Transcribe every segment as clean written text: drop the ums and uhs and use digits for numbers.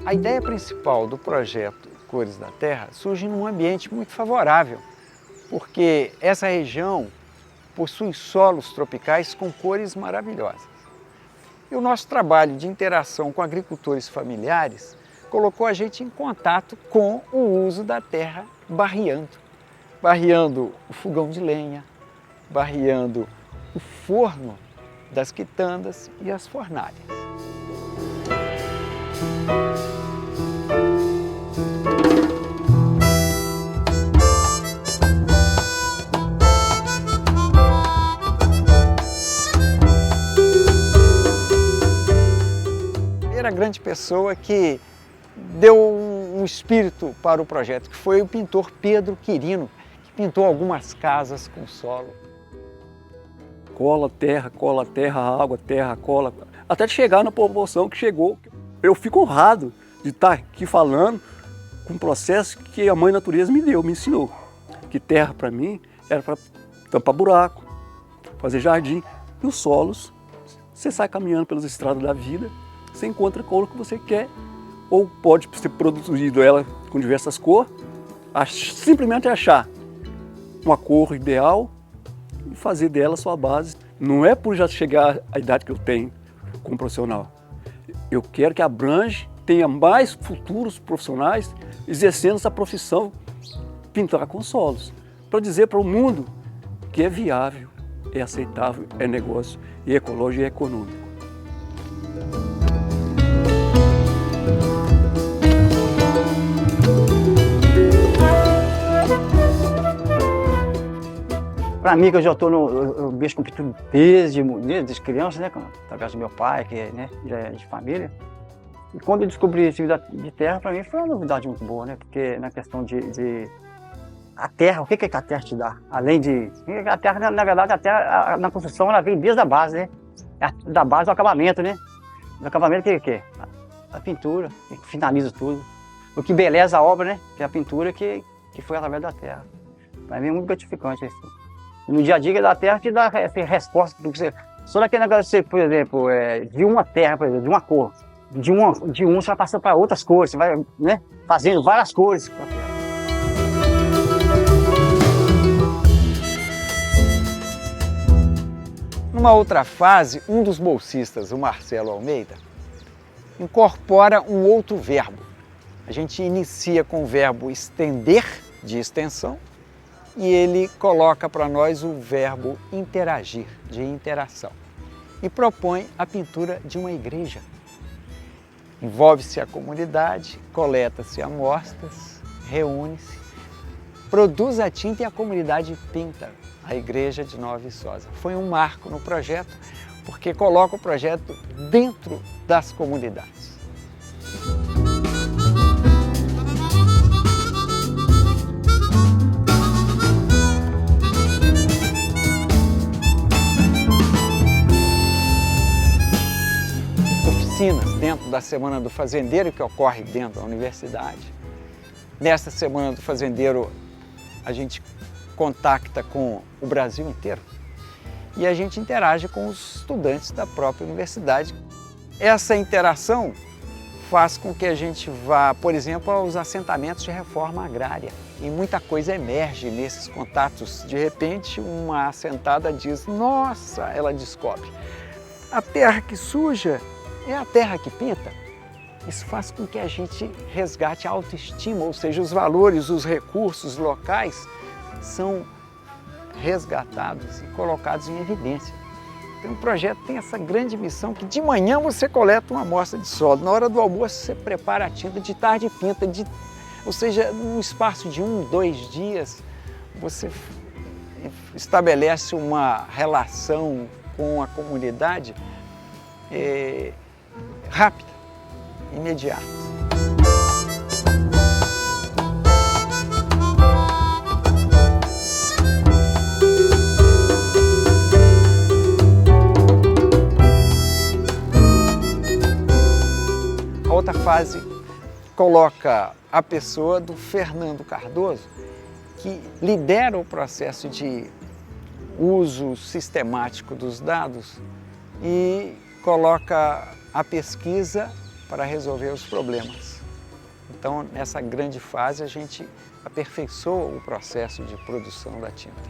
A ideia principal do projeto Cores da Terra surge num ambiente muito favorável, porque essa região possui solos tropicais com cores maravilhosas. E o nosso trabalho de interação com agricultores familiares colocou a gente em contato com o uso da terra barreando o fogão de lenha, barreando o forno das quitandas e as fornalhas. A grande pessoa que deu um espírito para o projeto, que foi o pintor Pedro Quirino, que pintou algumas casas com solo. Cola, terra, água, terra, cola, até chegar na proporção que chegou. Eu fico honrado de estar aqui falando com um processo que a Mãe Natureza me ensinou. Que terra para mim era para tampar buraco, fazer jardim. E os solos, você sai caminhando pelas estradas da vida, você encontra a cor que você quer, ou pode ser produzido ela com diversas cores, simplesmente achar uma cor ideal e fazer dela sua base. Não é por já chegar à idade que eu tenho como profissional. Eu quero que tenha mais futuros profissionais exercendo essa profissão, pintar com solos, para dizer para o mundo que é viável, é aceitável, é negócio, é ecológico e é econômico. Para mim, que eu já estou eu mexo com pintura desde criança, né, através do meu pai, que né, já é de família. E quando eu descobri esse de terra, para mim foi uma novidade muito boa, né? Porque na questão de a terra, o que a terra te dá? Além de... A terra, na verdade, a terra na construção, ela vem desde a base, né? Da base ao acabamento, né? O acabamento que é? A pintura, que finaliza tudo. O que beleza a obra, né? Que é a pintura que foi através da terra. Para mim é muito gratificante isso. No dia a dia da terra te dá essa resposta. Só daquele negócio, por exemplo, de uma terra, por exemplo, de uma cor. De um você vai passando para outras cores, você vai, né, fazendo várias cores. Numa outra fase, um dos bolsistas, o Marcelo Almeida, incorpora um outro verbo. A gente inicia com o verbo estender, de extensão, e ele coloca para nós o verbo interagir, de interação, e propõe a pintura de uma igreja. Envolve-se a comunidade, coleta-se amostras, reúne-se, produz a tinta e a comunidade pinta a igreja de Nova Viçosa. Foi um marco no projeto, porque coloca o projeto dentro das comunidades. Oficinas dentro da Semana do Fazendeiro, que ocorre dentro da universidade. Nesta Semana do Fazendeiro, a gente contacta com o Brasil inteiro e a gente interage com os estudantes da própria universidade. Essa interação faz com que a gente vá, por exemplo, aos assentamentos de reforma agrária. E muita coisa emerge nesses contatos. De repente, uma assentada diz, nossa, ela descobre, a terra que suja é a terra que pinta. Isso faz com que a gente resgate a autoestima, ou seja, os valores, os recursos locais são resgatados e colocados em evidência. Então o projeto tem essa grande missão que de manhã você coleta uma amostra de solo, na hora do almoço você prepara a tinta, de tarde pinta, ou seja, num espaço de 1, 2 dias você estabelece uma relação com a comunidade rápida, imediata. A outra fase coloca a pessoa do Fernando Cardoso, que lidera o processo de uso sistemático dos dados e coloca a pesquisa para resolver os problemas. Então, nessa grande fase, a gente aperfeiçoa o processo de produção da tinta.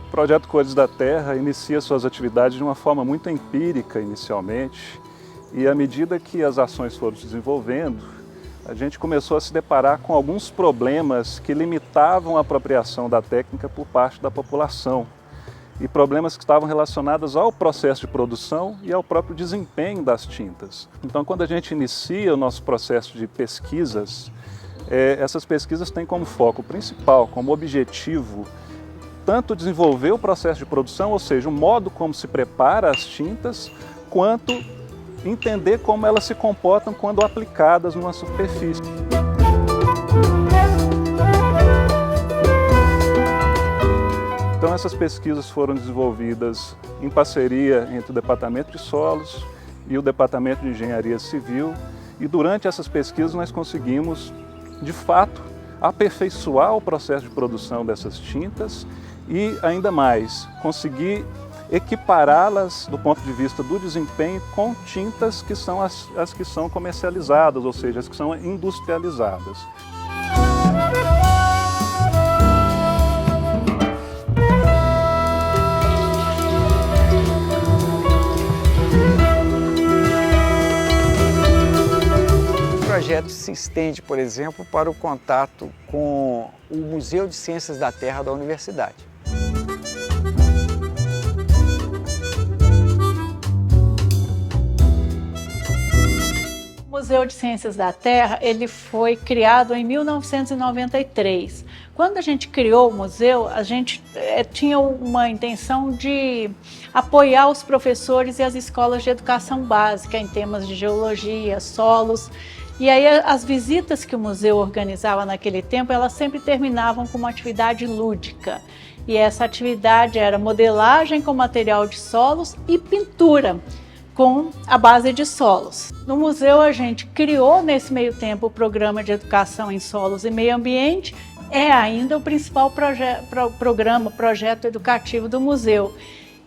O Projeto Cores da Terra inicia suas atividades de uma forma muito empírica inicialmente, e à medida que as ações foram se desenvolvendo, a gente começou a se deparar com alguns problemas que limitavam a apropriação da técnica por parte da população, e problemas que estavam relacionados ao processo de produção e ao próprio desempenho das tintas. Então, quando a gente inicia o nosso processo de pesquisas, essas pesquisas têm como foco principal, como objetivo, tanto desenvolver o processo de produção, ou seja, o modo como se prepara as tintas, quanto entender como elas se comportam quando aplicadas numa superfície. Então essas pesquisas foram desenvolvidas em parceria entre o Departamento de Solos e o Departamento de Engenharia Civil, e durante essas pesquisas nós conseguimos, de fato, aperfeiçoar o processo de produção dessas tintas e, ainda mais, conseguir equipará-las do ponto de vista do desempenho com tintas que são as que são comercializadas, ou seja, as que são industrializadas. O projeto se estende, por exemplo, para o contato com o Museu de Ciências da Terra da Universidade. O Museu de Ciências da Terra, ele foi criado em 1993. Quando a gente criou o museu, a gente tinha uma intenção de apoiar os professores e as escolas de educação básica em temas de geologia, solos. E aí as visitas que o museu organizava naquele tempo, elas sempre terminavam com uma atividade lúdica. E essa atividade era modelagem com material de solos e pintura com a base de solos. No museu a gente criou nesse meio tempo o programa de educação em solos e meio ambiente, é ainda o principal projeto educativo do museu.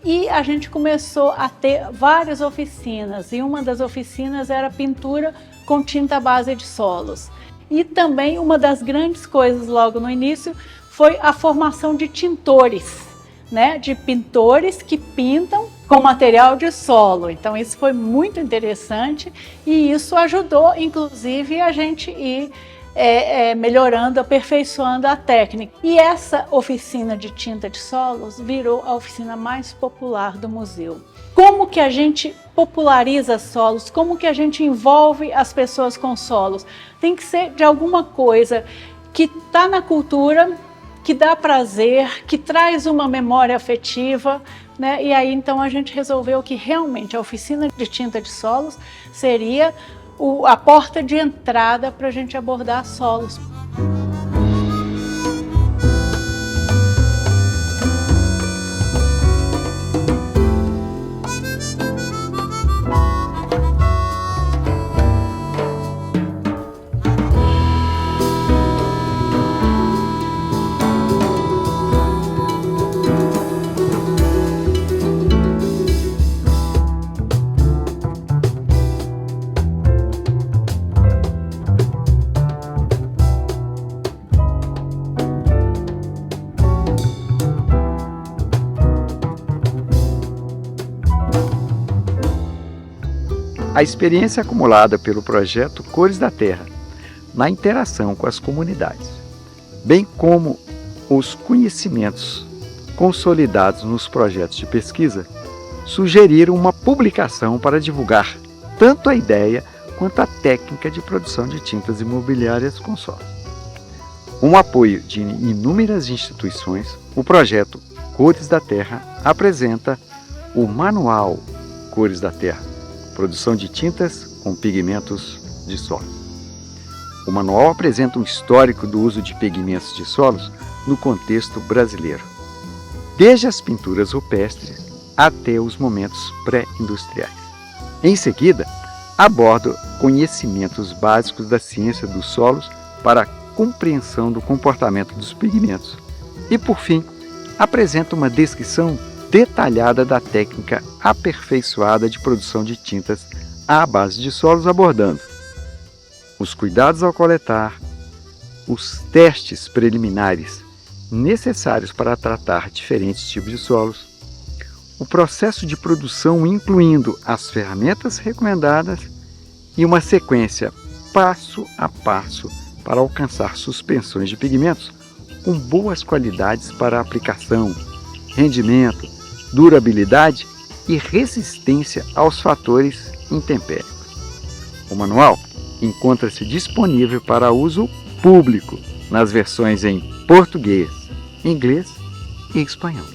E a gente começou a ter várias oficinas, e uma das oficinas era pintura com tinta à base de solos. E também uma das grandes coisas logo no início foi a formação de tintores, né? De pintores que pintam com material de solo. Então isso foi muito interessante e isso ajudou inclusive a gente ir melhorando, aperfeiçoando a técnica. E essa oficina de tinta de solos virou a oficina mais popular do museu. Como que a gente populariza solos? Como que a gente envolve as pessoas com solos? Tem que ser de alguma coisa que está na cultura, que dá prazer, que traz uma memória afetiva, né? E aí então a gente resolveu que realmente a oficina de tinta de solos seria a porta de entrada para a gente abordar solos. A experiência acumulada pelo projeto Cores da Terra na interação com as comunidades, bem como os conhecimentos consolidados nos projetos de pesquisa, sugeriram uma publicação para divulgar tanto a ideia quanto a técnica de produção de tintas imobiliárias com solos. Com o apoio de inúmeras instituições, o projeto Cores da Terra apresenta o Manual Cores da Terra, produção de tintas com pigmentos de solos. O manual apresenta um histórico do uso de pigmentos de solos no contexto brasileiro, desde as pinturas rupestres até os momentos pré-industriais. Em seguida, aborda conhecimentos básicos da ciência dos solos para a compreensão do comportamento dos pigmentos e, por fim, apresenta uma descrição detalhada da técnica aperfeiçoada de produção de tintas à base de solos, abordando os cuidados ao coletar, os testes preliminares necessários para tratar diferentes tipos de solos, o processo de produção incluindo as ferramentas recomendadas e uma sequência passo a passo para alcançar suspensões de pigmentos com boas qualidades para aplicação, rendimento, durabilidade e resistência aos fatores intempéricos. O manual encontra-se disponível para uso público nas versões em português, inglês e espanhol.